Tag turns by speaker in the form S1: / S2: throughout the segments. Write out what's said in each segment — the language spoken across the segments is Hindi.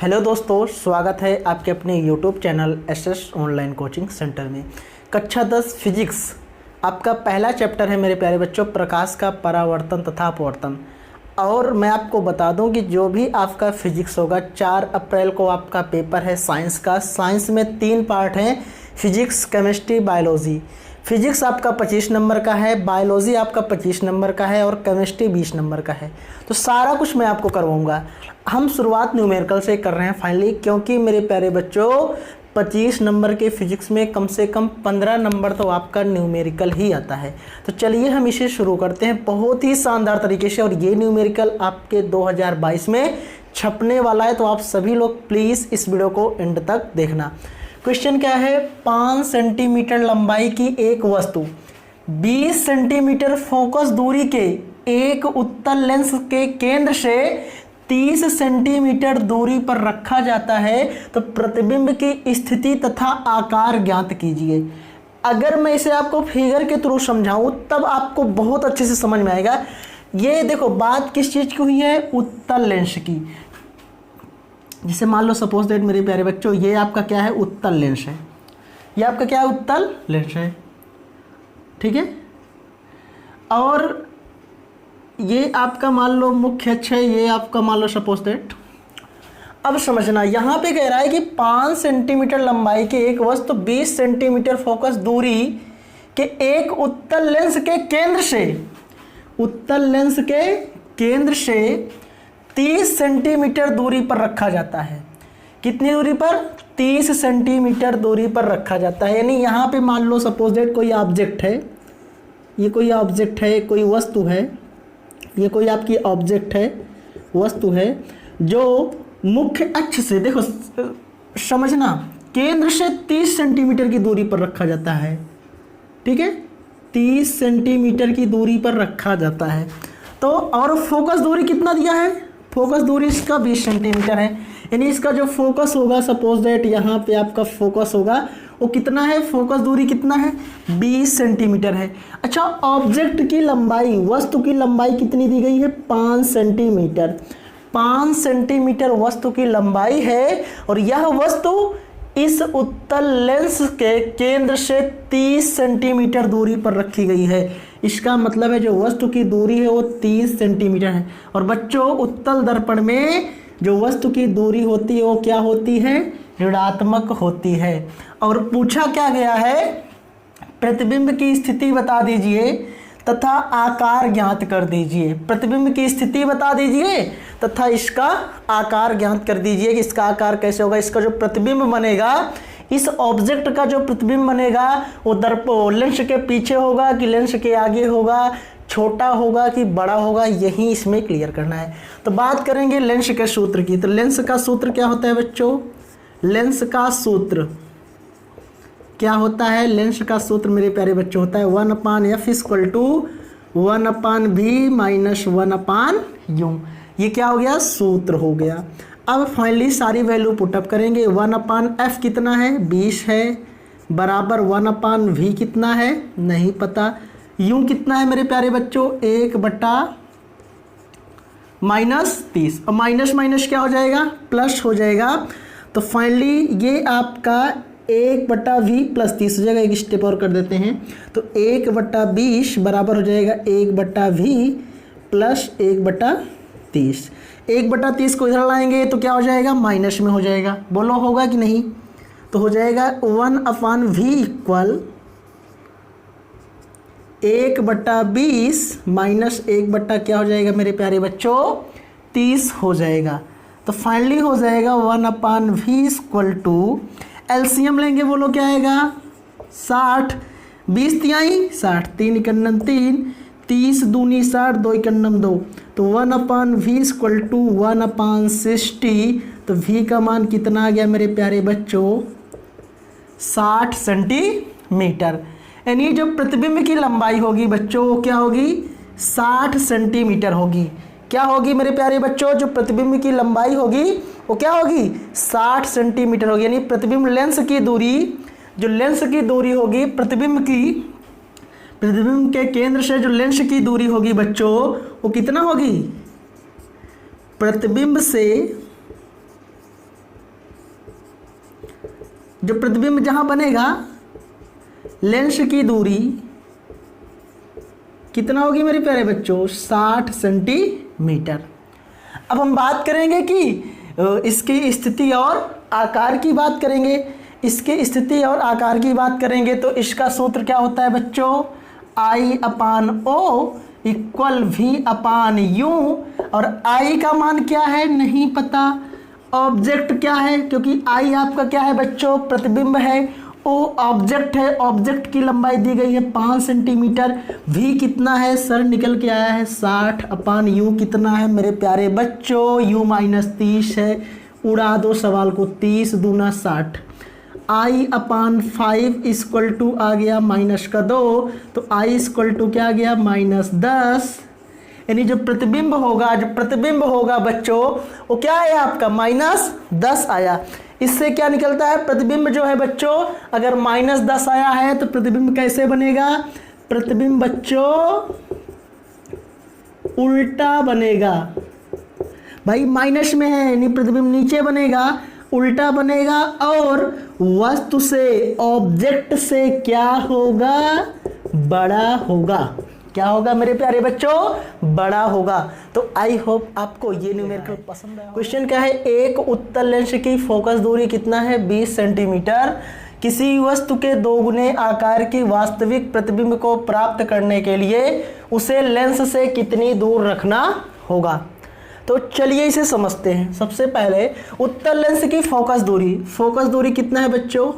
S1: हेलो दोस्तों, स्वागत है आपके अपने YouTube channel SS online coaching centre में। कक्षा 10 फिजिक्स आपका पहला चैप्टर है मेरे प्यारे बच्चों, प्रकाश का परावर्तन तथा अपवर्तन। और मैं आपको बता दूं कि जो भी आपका फिजिक्स होगा 4 अप्रैल को आपका पेपर है साइंस का। साइंस में 3 पार्ट हैं, फिजिक्स, केमिस्ट्री, बायोलॉजी। फिजिक्स आपका 25 नंबर का है, बायोलॉजी आपका 25 नंबर का है और केमिस्ट्री 20 नंबर का है। तो सारा कुछ मैं आपको करवाऊंगा। हम शुरुआत न्यूमेरिकल से कर रहे हैं फाइनली, क्योंकि मेरे प्यारे बच्चों 25 नंबर के फिजिक्स में कम से कम 15 नंबर तो आपका न्यूमेरिकल ही आता है। तो चलिए हम इसे शुरू करते हैं बहुत ही शानदार तरीके से। और ये न्यूमेरिकल आपके 2022 में छपने वाला है, तो आप सभी लोग प्लीज़ इस वीडियो को एंड तक देखना। क्वेश्चन क्या है, 5 सेंटीमीटर लंबाई की एक वस्तु 20 सेंटीमीटर फोकस दूरी के एक उत्तल लेंस के केंद्र से 30 सेंटीमीटर दूरी पर रखा जाता है, तो प्रतिबिंब की स्थिति तथा आकार ज्ञात कीजिए। अगर मैं इसे आपको फिगर के थ्रू समझाऊं तब आपको बहुत अच्छे से समझ में आएगा। ये देखो, बात किस चीज़ की हुई है, उत्तल लेंस की। जैसे मान लो सपोज दैट मेरे प्यारे बच्चों, ये आपका क्या है, उत्तल लेंस है। ये आपका क्या है, उत्तल लेंस है, ठीक है। और ये आपका मान लो मुख्य अक्ष है, ये आपका मान लो सपोज दैट। अब समझना, यहाँ पे कह रहा है कि 5 सेंटीमीटर लंबाई के एक वस्तु 20 सेंटीमीटर फोकस दूरी के एक उत्तल लेंस के केंद्र से, उत्तल लेंस के केंद्र से 30 सेंटीमीटर दूरी पर रखा जाता है। कितनी दूरी पर, 30 सेंटीमीटर दूरी पर रखा जाता है। यानी यहाँ पे मान लो सपोज दैट कोई ऑब्जेक्ट है, ये कोई ऑब्जेक्ट है, कोई वस्तु है, ये कोई आपकी ऑब्जेक्ट है, वस्तु है, जो मुख्य अक्ष से, देखो समझना, केंद्र से 30 सेंटीमीटर की दूरी पर रखा जाता है, ठीक है। 30 सेंटीमीटर की दूरी पर रखा जाता है। तो और फोकस दूरी कितना दिया है, फोकस दूरी इसका 20 सेंटीमीटर है। यानी इसका जो फोकस होगा, सपोज दैट यहाँ पे आपका फोकस होगा, वो कितना है, फोकस दूरी कितना है, 20 सेंटीमीटर है। अच्छा, ऑब्जेक्ट की लंबाई, वस्तु की लंबाई कितनी दी गई है, 5 सेंटीमीटर। 5 सेंटीमीटर वस्तु की लंबाई है और यह वस्तु इस उत्तल लेंस के केंद्र से 30 सेंटीमीटर दूरी पर रखी गई है। इसका मतलब है जो वस्तु की दूरी है वो 30 सेंटीमीटर है। और बच्चों, उत्तल दर्पण में जो वस्तु की दूरी होती है वो क्या होती है, ऋणात्मक होती है। और पूछा क्या गया है, प्रतिबिंब की स्थिति बता दीजिए तथा आकार ज्ञात कर दीजिए। प्रतिबिंब की स्थिति बता दीजिए तथा इसका आकार ज्ञात कर दीजिए कि इसका आकार कैसे होगा। इसका जो प्रतिबिंब बनेगा, इस ऑब्जेक्ट का जो प्रतिबिंब बनेगा वो लेंस के पीछे होगा कि लेंस के आगे होगा, छोटा होगा कि बड़ा होगा, यही इसमें क्लियर करना है। तो बात करेंगे लेंस के सूत्र की। तो लेंस का सूत्र क्या होता है बच्चों, लेंस का सूत्र क्या होता है, लेंस का सूत्र मेरे प्यारे बच्चों होता है 1/f = 1/v - 1/u। ये क्या हो गया, सूत्र हो गया। अब फाइनली सारी वैल्यू पुटअप करेंगे। 1/f कितना है, 20 है, बराबर 1/v कितना है, नहीं पता। u कितना है मेरे प्यारे बच्चों, 1/- 30। और माइनस माइनस क्या हो जाएगा, प्लस हो जाएगा। तो फाइनली ये आपका 1/v + 30 हो जाएगा। एक स्टेप और कर देते हैं, तो 1/20 बराबर हो जाएगा 1/v + 1/30। 1/30 को इधर लाएंगे तो क्या हो जाएगा, माइनस में हो जाएगा। बोलो होगा कि नहीं, तो हो जाएगा 1/v = 1/20 - 1/ क्या हो जाएगा मेरे प्यारे बच्चों, 30 हो जाएगा। तो फाइनली हो जाएगा 1/v = एलसीएम लेंगे, बोलो क्या आएगा, 60। 20 तिहाई 60, 3 × 3, 30 दूनी 60, 2 × 2। तो 1/v = 1/60। तो v का मान कितना आ गया मेरे प्यारे बच्चों, 60 सेंटीमीटर। यानी जो प्रतिबिंब की लंबाई होगी बच्चों वो क्या होगी, 60 सेंटीमीटर होगी। क्या होगी मेरे प्यारे बच्चों, जो प्रतिबिंब की लंबाई होगी वो क्या होगी, 60 सेंटीमीटर होगी। यानी प्रतिबिंब लेंस की दूरी, जो लेंस की दूरी होगी प्रतिबिंब के केंद्र से जो लेंस की दूरी होगी बच्चों वो कितना होगी, प्रतिबिंब से जो प्रतिबिंब जहां बनेगा लेंस की दूरी कितना होगी मेरे प्यारे बच्चों, 60 सेंटीमीटर। अब हम बात करेंगे कि इसकी स्थिति और आकार की बात करेंगे। इसकी स्थिति और आकार की बात करेंगे तो इसका सूत्र क्या होता है बच्चों, I/O इक्वल V/U। और I का मान क्या है नहीं पता, ऑब्जेक्ट क्या है, क्योंकि I आपका क्या है बच्चों, प्रतिबिंब है, O ऑब्जेक्ट है, ऑब्जेक्ट की लंबाई दी गई है 5 सेंटीमीटर। V कितना है सर, निकल के आया है 60/U कितना है मेरे प्यारे बच्चों, U - 30 है, उड़ा दो सवाल को, 30 दूना 60। I/5 इक्वल टू आ गया -2, तो I इक्वल टू क्या आ गया -10। यानी जो प्रतिबिंब होगा बच्चों वो क्या है आपका -10 आया। इससे क्या निकलता है, प्रतिबिंब जो है बच्चों अगर -10 आया है तो प्रतिबिंब कैसे बनेगा, प्रतिबिंब बच्चों उल्टा बनेगा। भाई माइनस में है यानी प्रतिबिंब नीचे बनेगा, उल्टा बनेगा, और वस्तु से ऑब्जेक्ट से क्या होगा, बड़ा होगा। क्या होगा मेरे प्यारे बच्चों, बड़ा होगा। तो आई होप आपको ये न्यूमेरिकल पसंद आया। क्वेश्चन क्या है, एक उत्तल लेंस की फोकस दूरी कितना है 20 सेंटीमीटर। किसी वस्तु के दोगुने आकार की वास्तविक प्रतिबिंब को प्राप्त करने के लिए उसे लेंस से कितनी दूर रखना होगा। तो चलिए इसे समझते हैं। सबसे पहले उत्तल लेंस की फोकस दूरी कितना है बच्चों,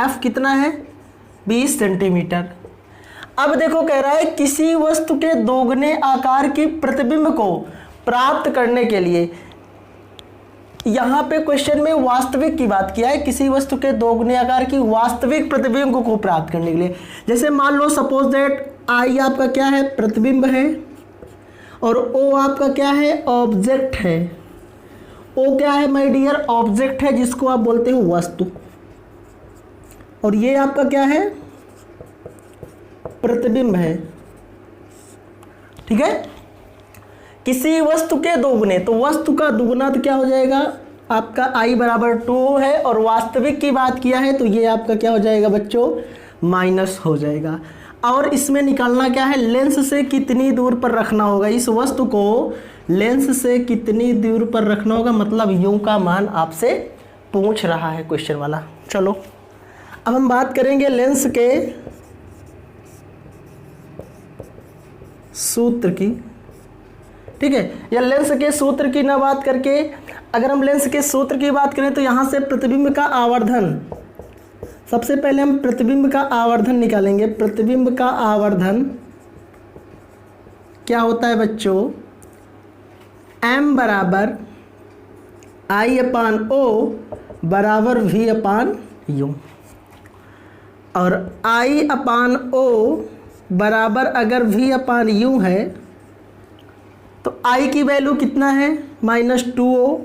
S1: F कितना है 20 सेंटीमीटर। अब देखो कह रहा है किसी वस्तु के दोगुने आकार की प्रतिबिंब को प्राप्त करने के लिए, यहां पे क्वेश्चन में वास्तविक की बात किया है, किसी वस्तु के दोगुने आकार की वास्तविक प्रतिबिंब को प्राप्त करने के लिए। जैसे मान लो सपोज दैट I आपका क्या है, प्रतिबिंब है, और O आपका क्या है, ऑब्जेक्ट है। O क्या है माय डियर, ऑब्जेक्ट है जिसको आप बोलते हो वस्तु, और ये आपका क्या है, प्रतिबिंब है। ठीक है, किसी वस्तु के दोगुने, तो वस्तु का दुगुना तो क्या हो जाएगा आपका I/2 है, और वास्तविक की बात किया है तो ये आपका क्या हो जाएगा बच्चों, माइनस हो जाएगा। और इसमें निकालना क्या है, लेंस से कितनी दूर पर रखना होगा, इस वस्तु को लेंस से कितनी दूर पर रखना होगा, मतलब U का मान आपसे पूछ रहा है क्वेश्चन वाला। चलो अब हम बात करेंगे लेंस के सूत्र की। ठीक है, या लेंस के सूत्र की ना बात करके, अगर हम लेंस के सूत्र की बात करें तो यहाँ से प्रतिबिंब का आवर्धन, सबसे पहले हम प्रतिबिंब का आवर्धन निकालेंगे। प्रतिबिंब का आवर्धन क्या होता है बच्चों, M बराबर I/O बराबर V/U, और I/O बराबर अगर V/U है तो I की वैल्यू कितना है -2O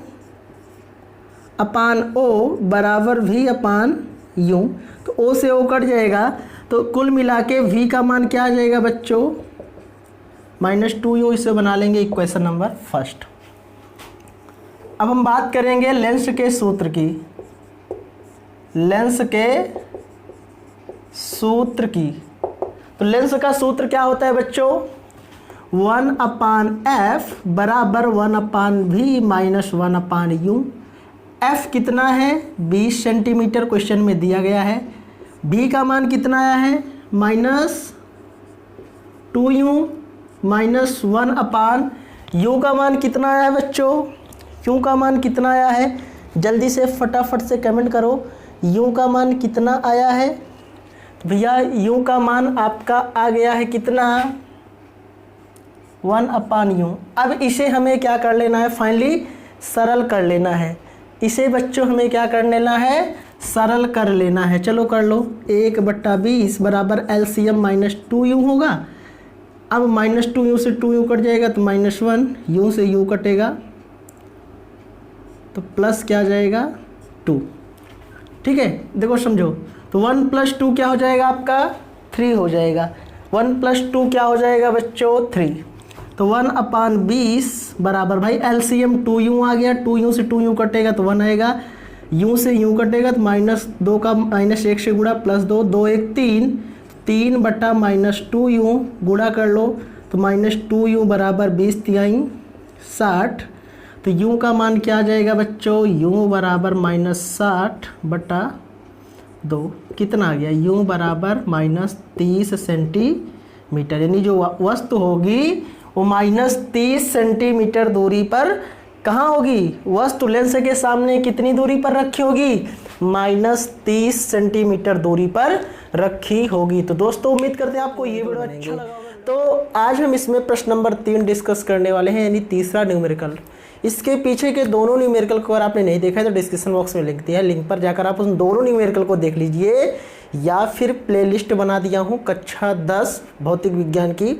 S1: अपान O बराबर V/U। तो O से O कट जाएगा, तो कुल मिला के V का मान क्या आ जाएगा बच्चों, -2U। इसे बना लेंगे इक्वेशन नंबर फर्स्ट। अब हम बात करेंगे लेंस के सूत्र की, लेंस के सूत्र की। तो लेंस का सूत्र क्या होता है बच्चों, 1/f बराबर 1/v माइनस 1/u। f कितना है 20 सेंटीमीटर क्वेश्चन में दिया गया है। v का मान कितना आया है -2u माइनस 1/u का मान कितना आया है बच्चों, u का मान कितना आया है, जल्दी से फटाफट से कमेंट करो, u का मान कितना आया है भैया। u का मान आपका आ गया है कितना, 1/u। अब इसे हमें क्या कर लेना है, फाइनली सरल कर लेना है। इसे बच्चों हमें क्या कर लेना है, सरल कर लेना है। चलो कर लो, 1/20 बराबर LCM -2u होगा। अब -2u से 2u कट जाएगा तो -1, u से u कटेगा तो प्लस क्या जाएगा 2। ठीक है, देखो समझो, तो 1 + 2 क्या हो जाएगा आपका 3 हो जाएगा। 1 + 2 क्या हो जाएगा बच्चों 3। तो 1/20 बराबर भाई LCM 2u आ गया, 2u से 2u कटेगा तो 1 आएगा, यूँ से यूँ कटेगा तो -2 का -1 से गुणा +2, 2 1 3, 3 बटा -2 यूँ गुणा कर लो तो -2 यूँ बराबर 20 तिहाई 60। तो यूँ का मान क्या आ जाएगा बच्चों, यूँ बराबर -60 बटा 2, कितना आ गया, यूँ बराबर -30 सेंटीमीटर। यानी जो वस्तु होगी वो -30 सेंटीमीटर दूरी पर कहाँ होगी, वस्तु लेंस के सामने कितनी दूरी पर रखी होगी, -30 सेंटीमीटर दूरी पर रखी होगी। तो दोस्तों उम्मीद करते हैं आपको ये वीडियो अच्छा लगा होगा। तो आज हम इसमें प्रश्न नंबर 3 डिस्कस करने वाले हैं, यानी तीसरा न्यूमेरिकल। इसके पीछे के दोनों न्यूमेरिकल को अगर आपने नहीं देखा है तो डिस्क्रिप्शन बॉक्स में लिंक दिया है, लिंक पर जाकर आप उन दोनों न्यूमेरिकल को देख लीजिए, या फिर प्लेलिस्ट बना दिया हूँ कक्षा 10 भौतिक विज्ञान की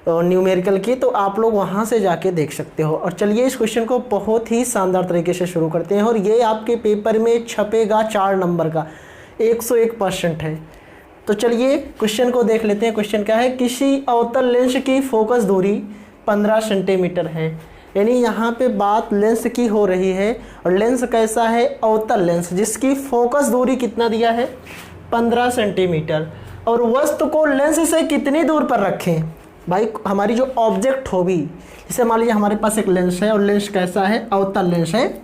S1: न्यूमेरिकल की, तो आप लोग वहाँ से जाके देख सकते हो। और चलिए इस क्वेश्चन को बहुत ही शानदार तरीके से शुरू करते हैं, और ये आपके पेपर में छपेगा 4 नंबर का, 101% है। तो चलिए क्वेश्चन को देख लेते हैं। क्वेश्चन क्या है, किसी अवतल लेंस की फोकस दूरी 15 सेंटीमीटर है। यानी यहाँ पे बात लेंस की हो रही है, और लेंस कैसा है, अवतल लेंस, जिसकी फोकस दूरी कितना दिया है, 15 सेंटीमीटर। और वस्तु को लेंस से कितनी दूर पर रखें, भाई हमारी जो ऑब्जेक्ट होगी, जैसे मान लीजिए हमारे पास एक लेंस है, और लेंस कैसा है, अवतल लेंस है,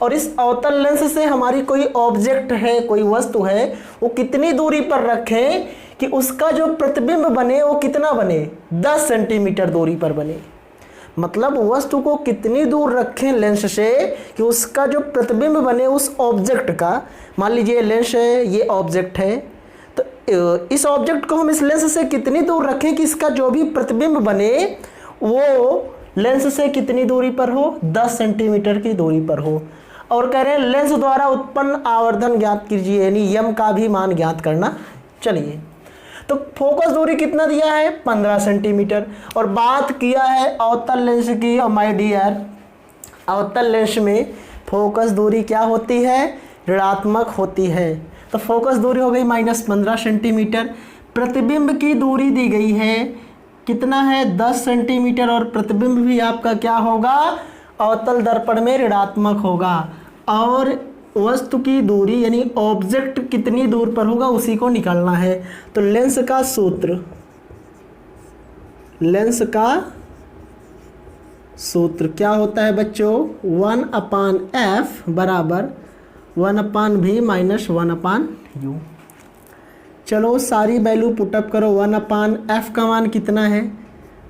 S1: और इस अवतल लेंस से हमारी कोई ऑब्जेक्ट है, कोई वस्तु है, वो कितनी दूरी पर रखें कि उसका जो प्रतिबिंब बने वो कितना बने, 10 सेंटीमीटर दूरी पर बने। मतलब वस्तु को कितनी दूर रखें लेंस से कि उसका जो प्रतिबिंब बने उस ऑब्जेक्ट का। मान लीजिए लेंस है, ये ऑब्जेक्ट है, तो इस ऑब्जेक्ट को हम इस लेंस से कितनी दूर रखें कि इसका जो भी प्रतिबिंब बने वो लेंस से कितनी दूरी पर हो, 10 सेंटीमीटर की दूरी पर हो। और कह रहे हैं लेंस द्वारा उत्पन्न आवर्धन ज्ञात कीजिए, यानी यम का भी मान ज्ञात करना। चलिए, तो फोकस दूरी कितना दिया है, 15 सेंटीमीटर, और बात किया है अवतल लेंस की। और माय डियर, अवतल लेंस में फोकस दूरी क्या होती है, ऋणात्मक होती है। तो फोकस दूरी हो गई -15 सेंटीमीटर। प्रतिबिंब की दूरी दी गई है, कितना है, 10 सेंटीमीटर, और प्रतिबिंब भी आपका क्या होगा, अवतल दर्पण में ऋणात्मक होगा। और वस्तु की दूरी यानी ऑब्जेक्ट कितनी दूर पर होगा उसी को निकालना है। तो लेंस का सूत्र, लेंस का सूत्र क्या होता है बच्चों, 1/f बराबर 1/v माइनस 1/u। चलो सारी वैल्यू पुटअप करो। 1/f का मान कितना है,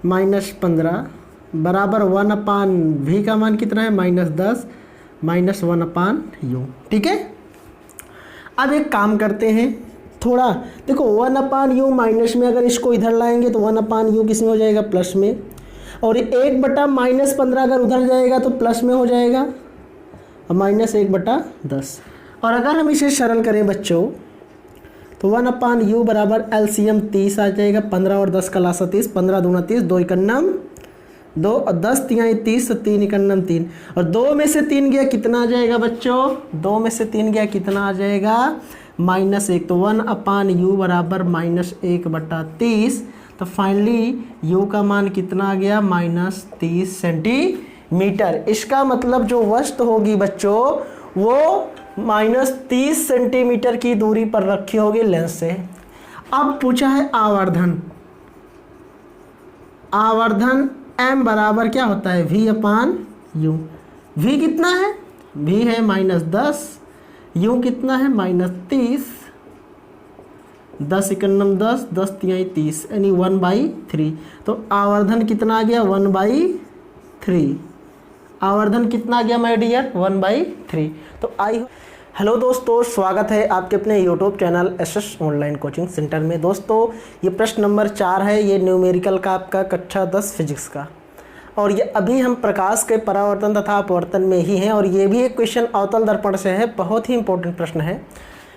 S1: -15 बराबर 1/v का मान कितना है, -10 माइनस 1/u। ठीक है, अब एक काम करते हैं, थोड़ा देखो 1/u माइनस में अगर इसको इधर लाएंगे तो 1/u किस में हो जाएगा, प्लस में, और 1/-15 अगर उधर जाएगा तो प्लस में हो जाएगा, और -1/10। और अगर हम इसे सरल करें बच्चों तो 1/u बराबर LCM 30 आ जाएगा, 15 और 10 का लासा 30, 15 दूना 30, 2 एकन्नम 2 और 10 तिहाई 30, 3 एकन्नम 3, और 2 में से 3 गया कितना आ जाएगा बच्चों, 2 में से 3 गया कितना आ जाएगा, -1। तो 1/u बराबर -1/30। तो फाइनली u का मान कितना आ गया, -30 सेंटीमीटर। इसका मतलब जो वस्तु होगी बच्चों वो -30 सेंटीमीटर की दूरी पर रखी होगी लेंस से। अब पूछा है आवर्धन, आवर्धन m बराबर क्या होता है, v/u। v कितना है, v है -10, u कितना है -30, 10 एकन्नम 10, 10 तिहाई 30, यानी 1/3। तो आवर्धन कितना आ गया, 1/3। आवर्धन कितना आ गया माय डियर, 1/3। तो हेलो दोस्तों, स्वागत है आपके अपने YouTube channel SS online coaching centre में। दोस्तों ये प्रश्न नंबर 4 है, ये न्यूमेरिकल का आपका कक्षा 10 फिजिक्स का, और ये अभी हम प्रकाश के परावर्तन तथा अपवर्तन में ही हैं। और ये भी एक क्वेश्चन अवतल दर्पण से है, बहुत ही इंपॉर्टेंट प्रश्न है।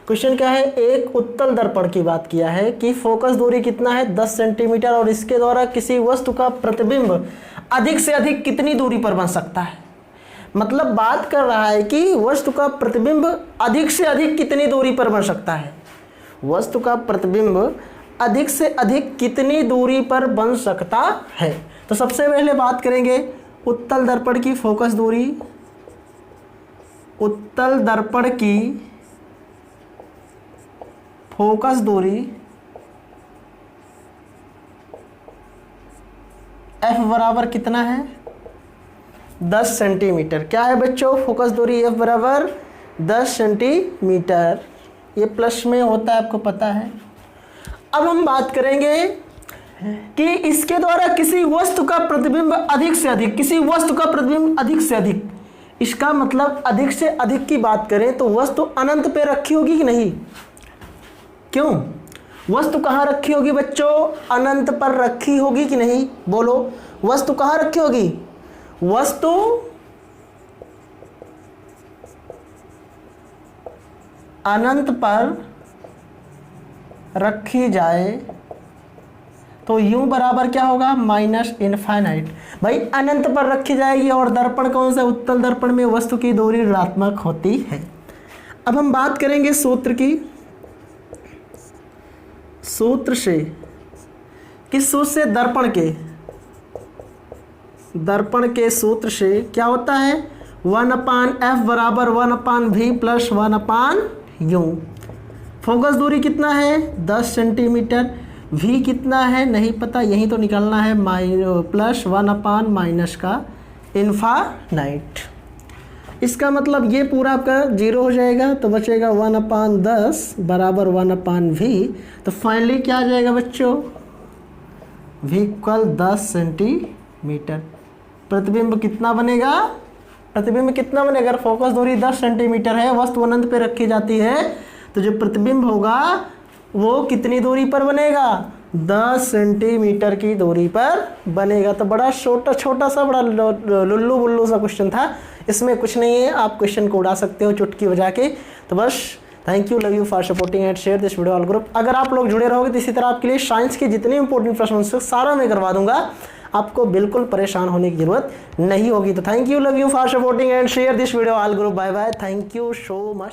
S1: क्वेश्चन क्या है, एक उत्तल दर्पण की बात किया है कि फोकस दूरी कितना है, 10 सेंटीमीटर, और इसके द्वारा किसी वस्तु का प्रतिबिंब अधिक से अधिक कितनी दूरी पर बन सकता है। मतलब बात कर रहा है कि वस्तु का प्रतिबिंब अधिक से अधिक कितनी दूरी पर बन सकता है, वस्तु का प्रतिबिंब अधिक से अधिक कितनी दूरी पर बन सकता है। तो सबसे पहले बात करेंगे उत्तल दर्पण की फोकस दूरी। उत्तल दर्पण की फोकस दूरी F बराबर कितना है 10 सेंटीमीटर। क्या है बच्चों फोकस दूरी F बराबर 10 सेंटीमीटर। ये प्लस में होता है आपको पता है। अब हम बात करेंगे कि इसके द्वारा किसी वस्तु का प्रतिबिंब अधिक से अधिक, किसी वस्तु का प्रतिबिंब अधिक से अधिक, इसका मतलब अधिक से अधिक की बात करें तो वस्तु अनंत पे रखी होगी कि नहीं? क्यों? वस्तु कहाँ रखी होगी बच्चों? अनंत पर रखी होगी कि नहीं? बोलो, वस्तु कहाँ रखी होगी? वस्तु अनंत पर रखी जाए तो u बराबर क्या होगा माइनस इनफाइनाइट। भाई अनंत पर रखी जाएगी और दर्पण कौन सा? उत्तल दर्पण में वस्तु की दूरी ऋणात्मक होती है। अब हम बात करेंगे सूत्र की। सूत्र से, किस सूत्र से? दर्पण के सूत्र से क्या होता है 1/f बराबर 1/v प्लस 1/u। फोकस दूरी कितना है 10 सेंटीमीटर। v कितना है नहीं पता, यही तो निकालना है प्लस 1/ माइनस का इनफाइनाइट। इसका मतलब ये पूरा आपका 0 हो जाएगा तो बचेगा 1/10 बराबर 1/v। तो फाइनली क्या आ जाएगा बच्चों? v equal 10 centimetre. प्रतिबिंब कितना बनेगा? प्रतिबिंब कितना बनेगा? अगर फोकस दूरी 10 सेंटीमीटर है, वस्तु अनंत पे रखी जाती है, तो जो प्रतिबिंब होगा वो कितनी दूरी पर बनेगा? 10 सेंटीमीटर की दूरी पर बनेगा। तो बड़ा छोटा सा बड़ा लुल्लू बुल्लू सा क्वेश्चन था, इसमें कुछ नहीं है, आप क्वेश्चन को उड़ा सकते हो चुटकी बजा के। तो बस thank you, love you for supporting and share this video all group. अगर आप लोग जुड़े रहोगे तो इसी तरह आपके लिए साइंस के जितने इंपॉर्टेंट प्रश्न सारा मैं करवा दूंगा, आपको बिल्कुल परेशान होने की जरूरत नहीं होगी। तो thank you, love you for supporting and share this video all group. Bye bye, thank you so much.